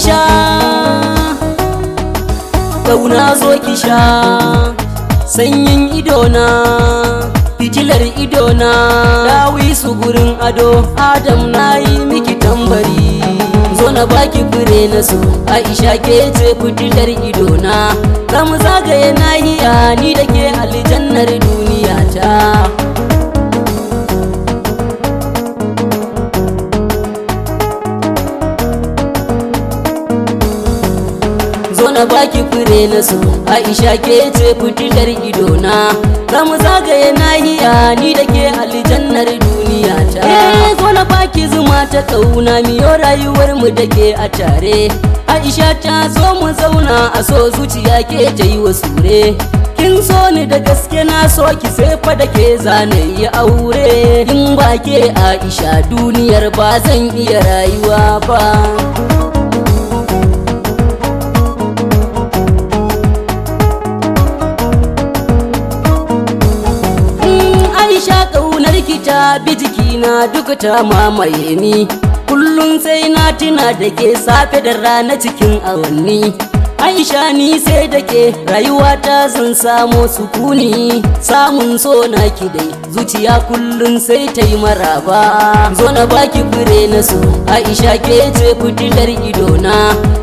Aisha kauna zo ki sha sanyin idona fitilar idona dawi su gurin ado Adam nayi miki tambari zo na baki fure na so Aisha ke ce fitilar idona zamu zagaye nahiya ni da ke aljannar duniya ta na baki fure na so Aisha ke ce fitilar idona zamu zagaye nahiya ni da ke aljannar duniya ta zo na baki zuma ta kauna miyo rayuwar mu da ke a tare Aisha ta zo mu zauna a so zuciya ke ta yi wa sure kin so ni da gaske na so ki sai fa da ke zanayi aure in ba ke Aisha duniyar ba zan iya rayuwa ba ta bi jikina duka ta mamaye ni kullum sai na tuna da ke safe da rana cikin awanni Aisha ni sai da ke rayuwa ta zan samu sukuni samun so na ki dai zuciya kullum sai ta yi maraba zo na baki fure na so Aisha ke ce fitilar idona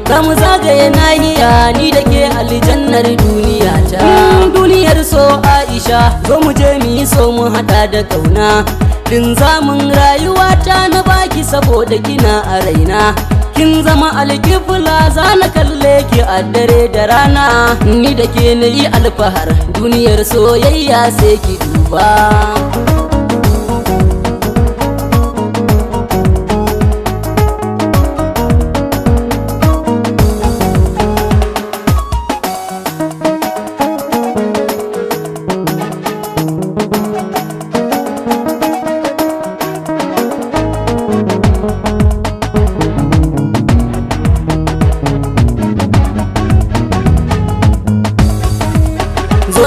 zamu zagaye nahiya ni da ke aljannar duniya ta duniyar so Aisha zo mu je mu yi so mu hada da kauna linzamin rayuwa ta na baki saboda kina a raina kin zama alkifla za na kalle ki a dare da rana ni da ke na yi alfahar duniyar soyayya sai ki duba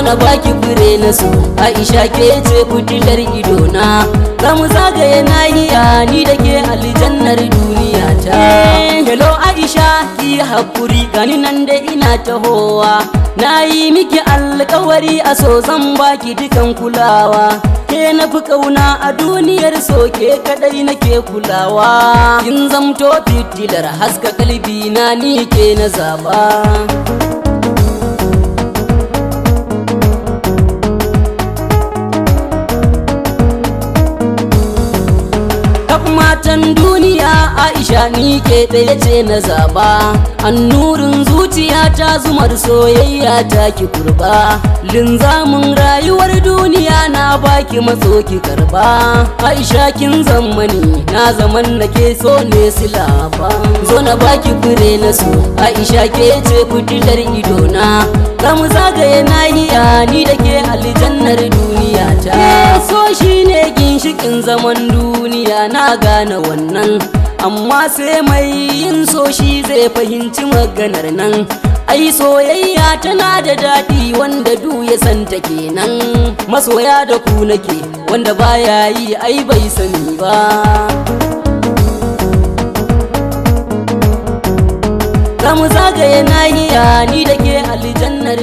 na baki fure na so Aisha ke ce fitilar idona zamu zagaye nahiya ni da ke aljannar duniya ta hello Aisha ki hakuri gani nan da ina tahowa nayi miki alƙawari a so zan baki dukan kulawa ke na fi kauna a duniyar so ke kadai nake kulawa kin zamto fitilar haska kalbi na ni ke na zaba matan duniya Aisha ni ke ɗaya ce na zaba annurin zuciya ta zumar soyayya ta ki kurba linzamin rayuwar duniya na baki matso ki karba Aisha kin zammani na zaman nake so ne silaba zo na baki fure na so Aisha ke ce fitilar idona zamu zagaye nahiya ni da ke aljannar duniya ta so shine ginshikin zaman duniya na gane wannan amma sai mai yin so shi zai fahimci maganar nan ai soyayya tana da daɗi wanda du ya santa kenan masoya da ku nake wanda baya yi ai bai sani ba zamu zagaye nahiya ni da ke aljannar